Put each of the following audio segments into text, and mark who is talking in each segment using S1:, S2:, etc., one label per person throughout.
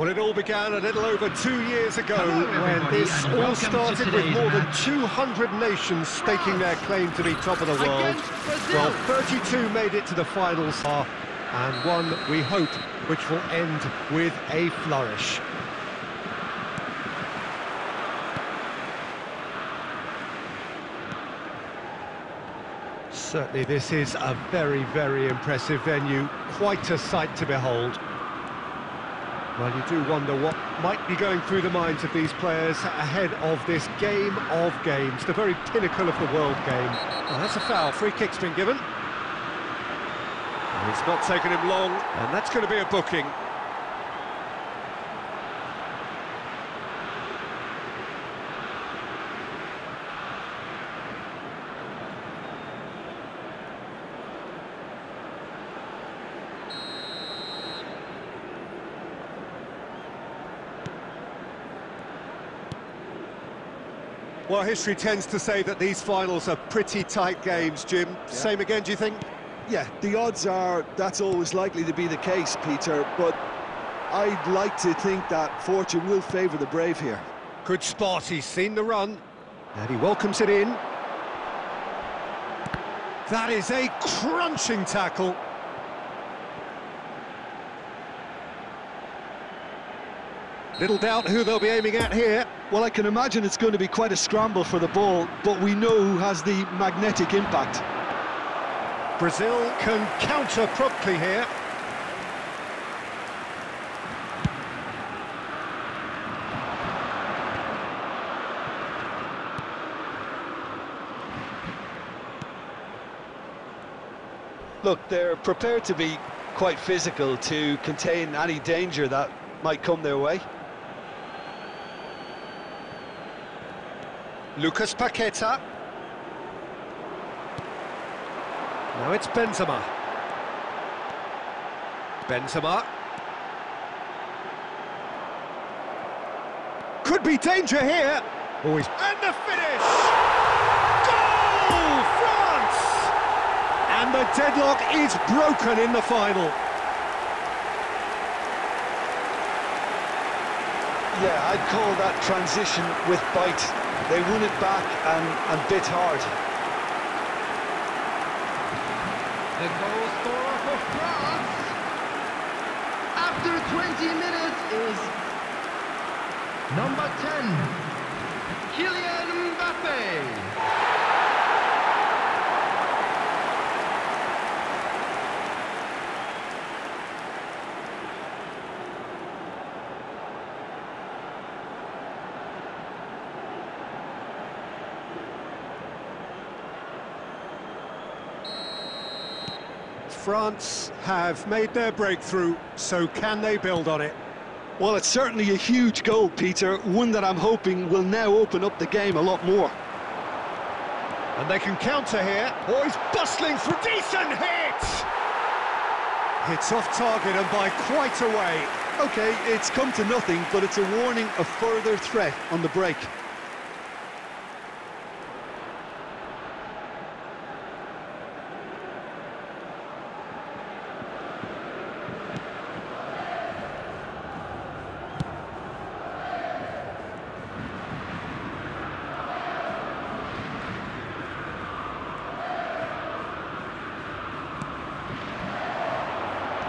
S1: Well, it all began a little over 2 years ago when this all
S2: welcome
S1: started
S2: to
S1: with more than
S2: match.
S1: 200 nations staking their claim to be top of the world.
S2: Against Brazil.
S1: Well, 32 made it to the finals, and one, we hope, which will end with a flourish. Certainly this is a very, very impressive venue, quite a sight to behold. Well, you do wonder what might be going through the minds of these players ahead of this game of games, the very pinnacle of the world game. Well, that's a foul. Free kick's been given. And it's not taken him long, and that's going to be a booking. Well, history tends to say that these finals are pretty tight games, Jim. Yeah. Same again, do you think?
S3: Yeah, the odds are that's always likely to be the case, Peter, but I'd like to think that fortune will favour the brave here.
S1: Good spot, he's seen the run, and he welcomes it in. That is a crunching tackle. Little doubt who they'll be aiming at here.
S3: Well, I can imagine it's going to be quite a scramble for the ball, but we know who has the magnetic impact.
S1: Brazil can counter promptly here.
S3: Look, they're prepared to be quite physical to contain any danger that might come their way.
S1: Lucas Paqueta. Now it's Benzema. Benzema. Could be danger here. Always. And the finish! Goal! France! And the deadlock is broken in the final.
S3: Yeah, I'd call that transition with bite. They won it back and bit hard.
S2: The goal scorer for France after 20 minutes is number 10, Kylian Mbappe.
S1: France have made their breakthrough, so can they build on it?
S3: Well, it's certainly a huge goal, Peter, one that I'm hoping will now open up the game a lot more.
S1: And they can counter here. Oh, he's bustling for a decent hit! It's off target and by quite a way.
S3: OK, it's come to nothing, but it's a warning of further threat on the break.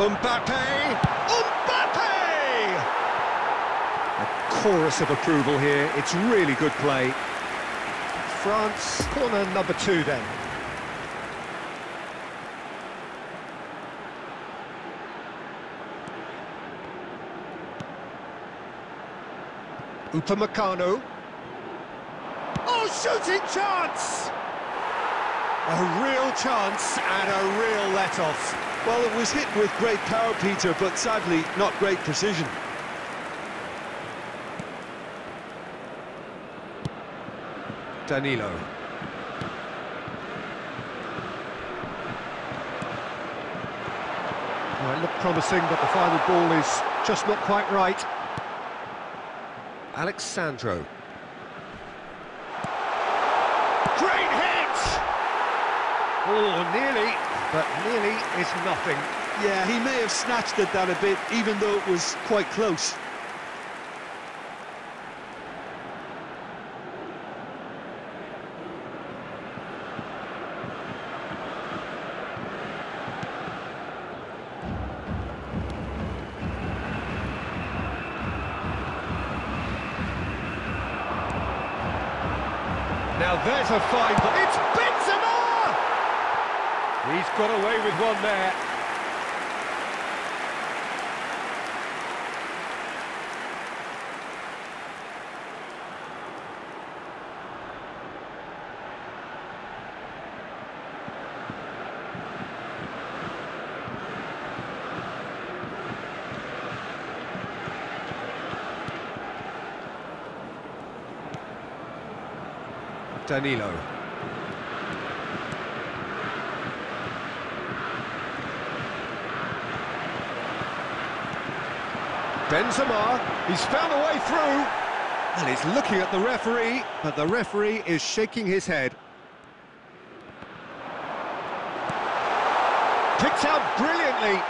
S1: Mbappe! Mbappe! A chorus of approval here. It's really good play. France, corner number 2 then. Upamecano. Oh, shooting chance! A real chance and a real let-off.
S3: Well, it was hit with great power, Peter, but sadly not great precision.
S1: Danilo. Well, it looked promising, but the final ball is just not quite right. Alexandro. Great hit! Oh, nearly, but nearly is nothing.
S3: Yeah, he may have snatched at that a bit, even though it was quite close.
S1: Now there's a fine, but it's Benzema! He's got away with one there. Danilo. Benzema, he's found a way through, and he's looking at the referee, but the referee is shaking his head. Picked out brilliantly.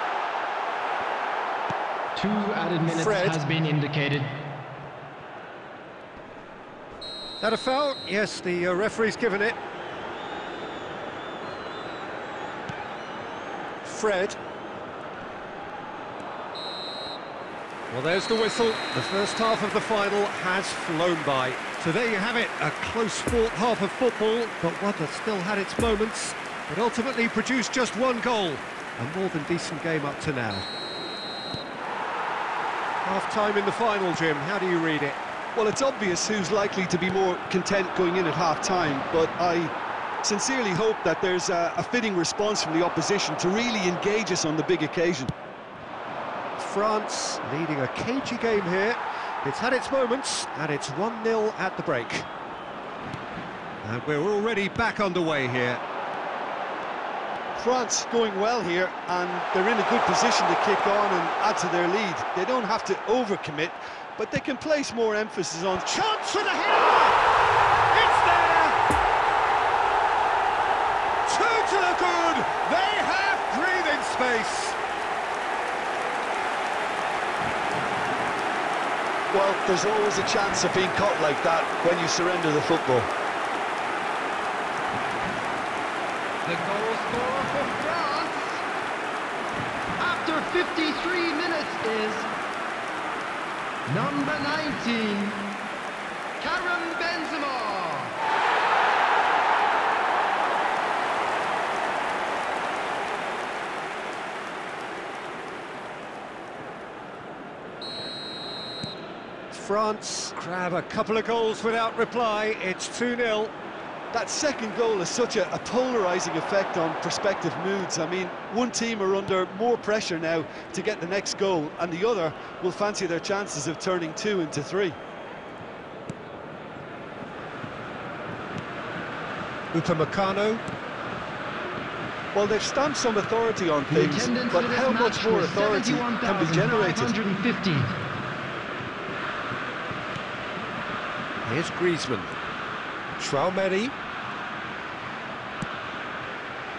S2: 2 added minutes has been indicated.
S1: That a foul? Yes, the referee's given it. Fred. Well, there's the whistle. The first half of the final has flown by. So there you have it, a close-fought half of football, but one that still had its moments. It ultimately produced just one goal. A more than decent game up to now. Half-time in the final, Jim. How do you read it?
S3: Well, it's obvious who's likely to be more content going in at half-time, but I sincerely hope that there's a fitting response from the opposition to really engage us on the big occasion.
S1: France leading a cagey game here. It's had its moments, and it's 1-0 at the break. And we're already back underway here.
S3: France going well here, and they're in a good position to kick on and add to their lead. They don't have to overcommit, but they can place more emphasis on...
S1: Chance for the header! It's there! 2 to the good! They have breathing space!
S3: Well, there's always a chance of being caught like that when you surrender the football.
S2: The goal scorer for France after 53 minutes is number 19, Karim Benzema.
S1: France grab a couple of goals without reply. It's 2-0.
S3: That second goal has such a polarising effect on prospective moods. I mean, one team are under more pressure now to get the next goal, and the other will fancy their chances of turning 2 into 3.
S1: Upamecano.
S3: Well, they've stamped some authority on things, but how much more authority can be generated?
S1: Here's Griezmann. Traoré.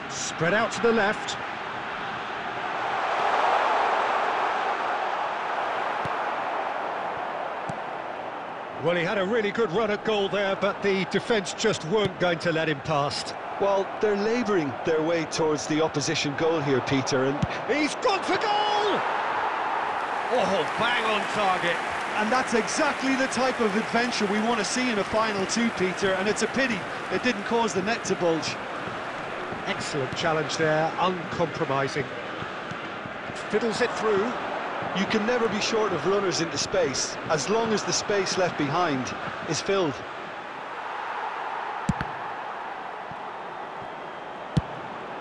S1: Spread out to the left. Well, he had a really good run at goal there, but the defence just weren't going to let him past.
S3: Well, they're labouring their way towards the opposition goal here, Peter, and...
S1: He's gone for goal! Oh, bang on target.
S3: And that's exactly the type of adventure we want to see in a final too, Peter, and it's a pity it didn't cause the net to bulge.
S1: Excellent challenge there, uncompromising. Fiddles it through.
S3: You can never be short of runners into space, as long as the space left behind is filled.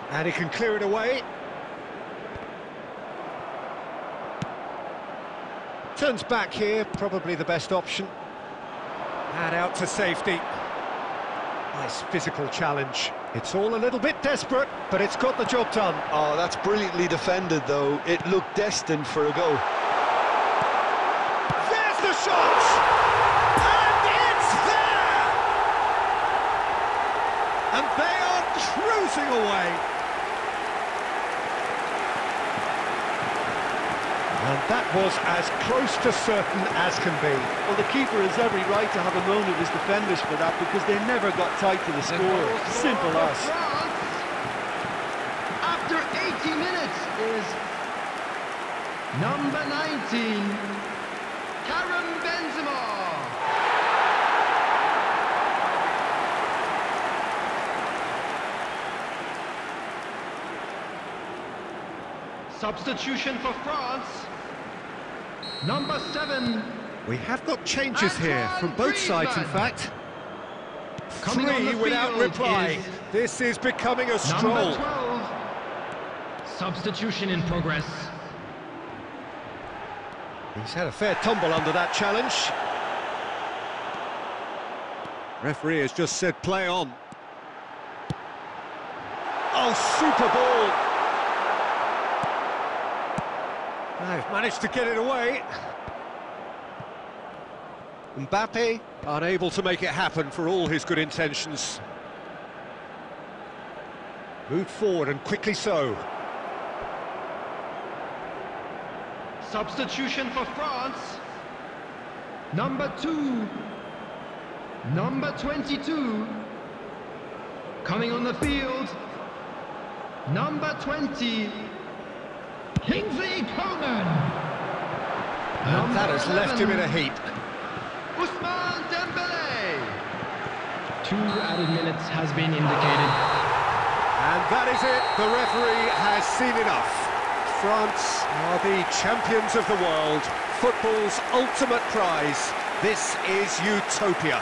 S1: And he can clear it away. Turns back here, probably the best option. And out to safety. Nice physical challenge. It's all a little bit desperate, but it's got the job done.
S3: Oh, that's brilliantly defended, though. It looked destined for a goal.
S1: There's the shot! And it's there! And they are cruising away. And that was as close to certain as can be.
S3: Well, the keeper has every right to have a moan at his defenders for that, because they never got tight to the score. Simple as.
S2: After 80 minutes is number 19, Karim Benzema. Substitution for France. Number 7.
S1: We have got changes here from both sides, in fact.
S2: Coming on the
S1: Three without
S2: field
S1: reply.
S2: is
S1: This is becoming a
S2: Number
S1: stroll.
S2: 12. Substitution in progress.
S1: He's had a fair tumble under that challenge. Referee has just said play on. Oh, super ball! They've managed to get it away. Mbappe unable to make it happen for all his good intentions. Moved forward and quickly so.
S2: Substitution for France. Number 2. Number 22. Coming on the field. Number 20. Kingsley Coman.
S1: And that has left him in a heap.
S2: Ousmane Dembélé. 2 added minutes has been indicated.
S1: And that is it. The referee has seen enough. France are the champions of the world. Football's ultimate prize. This is utopia.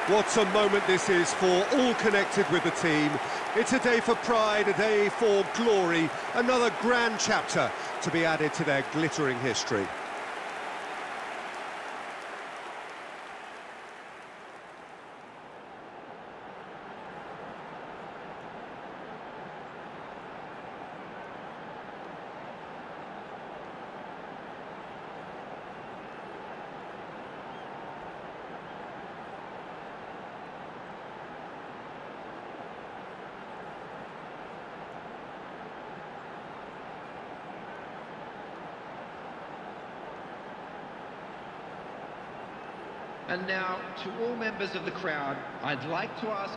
S1: What a moment this is for all connected with the team. It's a day for pride, a day for glory, another grand chapter to be added to their glittering history.
S2: And now, to all members of the crowd, I'd like to ask